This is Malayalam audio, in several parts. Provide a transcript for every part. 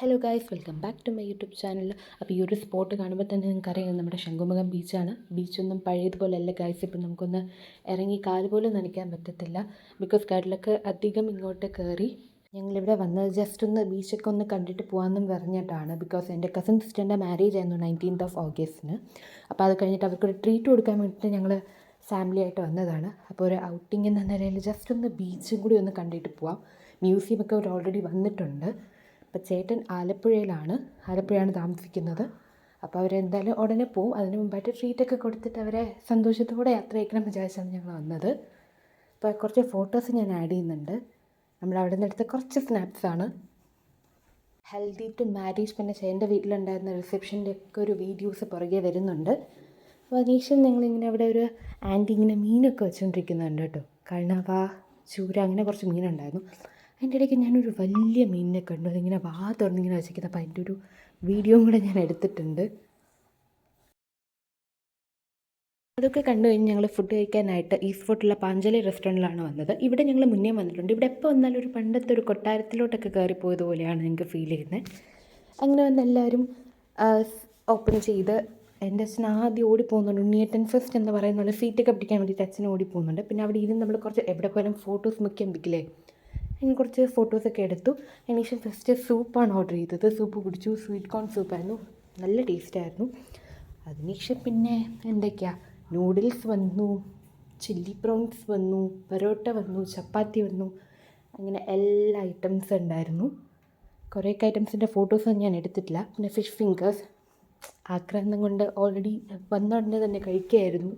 Hello guys, welcome back to my YouTube channel. അപ്പോൾ ഈ ഒരു സ്പോട്ട് കാണുമ്പോൾ തന്നെ നിങ്ങൾക്കറിയാം നമ്മുടെ ശംഖുമുഖം ബീച്ചാണ്. ബീച്ചൊന്നും പഴയതുപോലെ അല്ല ഗൈസ്. ഇപ്പം നമുക്കൊന്ന് ഇറങ്ങി കാല് പോലും നനയ്ക്കാൻ പറ്റത്തില്ല. ബിക്കോസ് കടലൊക്കെ അധികം ഇങ്ങോട്ട് കയറി. ഞങ്ങളിവിടെ വന്നത് ജസ്റ്റ് ഒന്ന് ബീച്ചൊക്കെ ഒന്ന് കണ്ടിട്ട് പോകാമെന്നും പറഞ്ഞിട്ടാണ്. ബിക്കോസ് എൻ്റെ കസിൻ സിസ്റ്ററിൻ്റെ മാരേജ് ആയിരുന്നു 19th ഓഗസ്റ്റിന്. അപ്പോൾ അത് കഴിഞ്ഞിട്ട് അവർക്കൊരു ട്രീറ്റ് കൊടുക്കാൻ വേണ്ടിയിട്ട് ഞങ്ങൾ ഫാമിലി ആയിട്ട് വന്നതാണ്. അപ്പോൾ ഒരു ഔട്ടിംഗ് എന്ന നിലയിൽ ജസ്റ്റ് ഒന്ന് ബീച്ചും കൂടി ഒന്ന് കണ്ടിട്ട് പോവാം. മ്യൂസിയമൊക്കെ അവർ ഓൾറെഡി വന്നിട്ടുണ്ട്. അപ്പോൾ ചേട്ടൻ ആലപ്പുഴയാണ് താമസിക്കുന്നത്. അപ്പോൾ അവരെന്തായാലും ഉടനെ പോവും. അതിന് മുമ്പായിട്ട് ട്രീറ്റൊക്കെ കൊടുത്തിട്ട് അവരെ സന്തോഷത്തോടെ യാത്ര അയക്കണം വിചാരിച്ചാണ് ഞങ്ങൾ വന്നത്. അപ്പോൾ കുറച്ച് ഫോട്ടോസ് ഞാൻ ആഡ് ചെയ്യുന്നുണ്ട്. നമ്മളവിടെ നിന്ന് എടുത്ത കുറച്ച് സ്നാപ്സാണ്. ഹൽദി ടു മാരേജ്, പിന്നെ ചേട്ടൻ്റെ വീട്ടിലുണ്ടായിരുന്ന റിസപ്ഷൻ്റെ ഒക്കെ ഒരു വീഡിയോസ് പുറകെ വരുന്നുണ്ട്. അപ്പോൾ അതിനുശേഷം ഞങ്ങളിങ്ങനെ അവിടെ ഒരു ആൻറ്റി ഇങ്ങനെ മീനൊക്കെ വെച്ചുകൊണ്ടിരിക്കുന്നുണ്ട് കേട്ടോ. കണവ, ചൂര, അങ്ങനെ കുറച്ച് മീനുണ്ടായിരുന്നു. അതിൻ്റെ ഇടയ്ക്ക് ഞാനൊരു വലിയ മീനിനെ കണ്ടു. അതിങ്ങനെ തുറന്നിങ്ങനെ വെച്ചിരിക്കുന്നത്. അപ്പോൾ അതിൻ്റെ ഒരു വീഡിയോയും കൂടെ ഞാൻ എടുത്തിട്ടുണ്ട്. അതൊക്കെ കണ്ടു കഴിഞ്ഞ് ഞങ്ങൾ ഫുഡ് കഴിക്കാനായിട്ട് ഈസ്റ്റ് ഫോർട്ടിലുള്ള പാഞ്ചാലി റെസ്റ്റോറൻറ്റിലാണ് വന്നത്. ഇവിടെ ഞങ്ങൾ മുന്നേ വന്നിട്ടുണ്ട്. ഇവിടെ എപ്പോൾ വന്നാലും ഒരു പണ്ടത്തെ ഒരു കൊട്ടാരത്തിലോട്ടൊക്കെ കയറിപ്പോയതുപോലെയാണ് എനിക്ക് ഫീൽ ചെയ്യുന്നത്. അങ്ങനെ വന്ന് എല്ലാവരും ഓപ്പൺ ചെയ്ത് എൻ്റെ അച്ഛൻ ആദ്യം ഓടിപ്പോകുന്നുണ്ട്. ഉണ്ണിയേട്ടൻ ഫസ്റ്റ് എന്ന് പറയുന്നത് സീറ്റൊക്കെ പിടിക്കാൻ വേണ്ടിയിട്ട് അച്ഛൻ ഓടിപ്പോകുന്നുണ്ട്. പിന്നെ അവിടെ ഇരുന്ന് നമ്മൾ കുറച്ച് എവിടെ പോയാലും ഫോട്ടോസ് മുഖ്യം വെക്കില്ലേ, അങ്ങനെ കുറച്ച് ഫോട്ടോസൊക്കെ എടുത്തു. അതിനുശേഷം ഫസ്റ്റ് സൂപ്പാണ് ഓർഡർ ചെയ്തത്. സൂപ്പ് കുടിച്ചു. സ്വീറ്റ് കോൺ സൂപ്പായിരുന്നു, നല്ല ടേസ്റ്റായിരുന്നു. അതിനുശേഷം പിന്നെ എന്തൊക്കെയാണ്, നൂഡിൽസ് വന്നു, ചില്ലി പ്രോൺസ് വന്നു, പൊറോട്ട വന്നു, ചപ്പാത്തി വന്നു, അങ്ങനെ എല്ലാ ഐറ്റംസ് ഉണ്ടായിരുന്നു. കുറേയൊക്കെ ഐറ്റംസിൻ്റെ ഫോട്ടോസൊന്നും ഞാൻ എടുത്തിട്ടില്ല. പിന്നെ ഫിഷ് ഫിംഗേഴ്സ് ആക്രാന്തം കൊണ്ട് ഓൾറെഡി വന്ന ഉടനെ തന്നെ കഴിക്കുകയായിരുന്നു.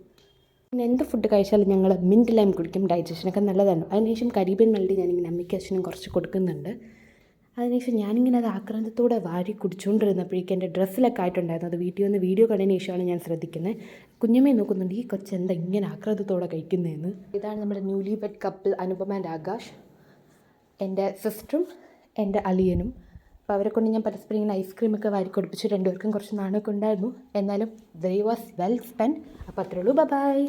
പിന്നെ എന്ത് ഫുഡ് കഴിച്ചാലും ഞങ്ങൾ മിൻറ്റ് ലൈം കുടിക്കും, ഡൈജഷനൊക്കെ നല്ലതാണ്. അതിനുശേഷം കരീബിയൻ മെൽഡി ഞാനിങ്ങനെ അമ്മയ്ക്ക് അച്ഛനും കുറച്ച് കൊടുക്കുന്നുണ്ട്. അതിനുശേഷം ഞാനിങ്ങനെ അത് ആക്രാന്തത്തോടെ വാരി കുടിച്ചുകൊണ്ടിരുന്നപ്പോഴേക്കും എൻ്റെ ഡ്രസ്സിലൊക്കെ ആയിട്ടുണ്ടായിരുന്നു. അത് വീഡിയോ കണ്ടതിന് ശേഷമാണ് ഞാൻ ശ്രദ്ധിക്കുന്നത്. കുഞ്ഞമ്മയെ നോക്കുന്നുണ്ട്, ഈ കൊച്ചെന്താ ഇങ്ങനെ ആക്രാന്തത്തോടെ കഴിക്കുന്നതെന്ന്. ഇതാണ് നമ്മുടെ newly wed couple Anupama and Akash, എൻ്റെ സിസ്റ്ററും എൻ്റെ അളിയനും. അപ്പോൾ അവരെ കൊണ്ട് ഞാൻ പരസ്പരം ഇങ്ങനെ ഐസ്ക്രീമൊക്കെ വാരി കൊടുപ്പിച്ചു. രണ്ടുപേർക്കും കുറച്ച് നാണമൊക്കെ ഉണ്ടായിരുന്നു. എന്നാലും ദേ വാസ് വെൽ സ്പെൻഡ്. അപ്പോൾ അത്രേ ഉള്ളൂ. ബൈ.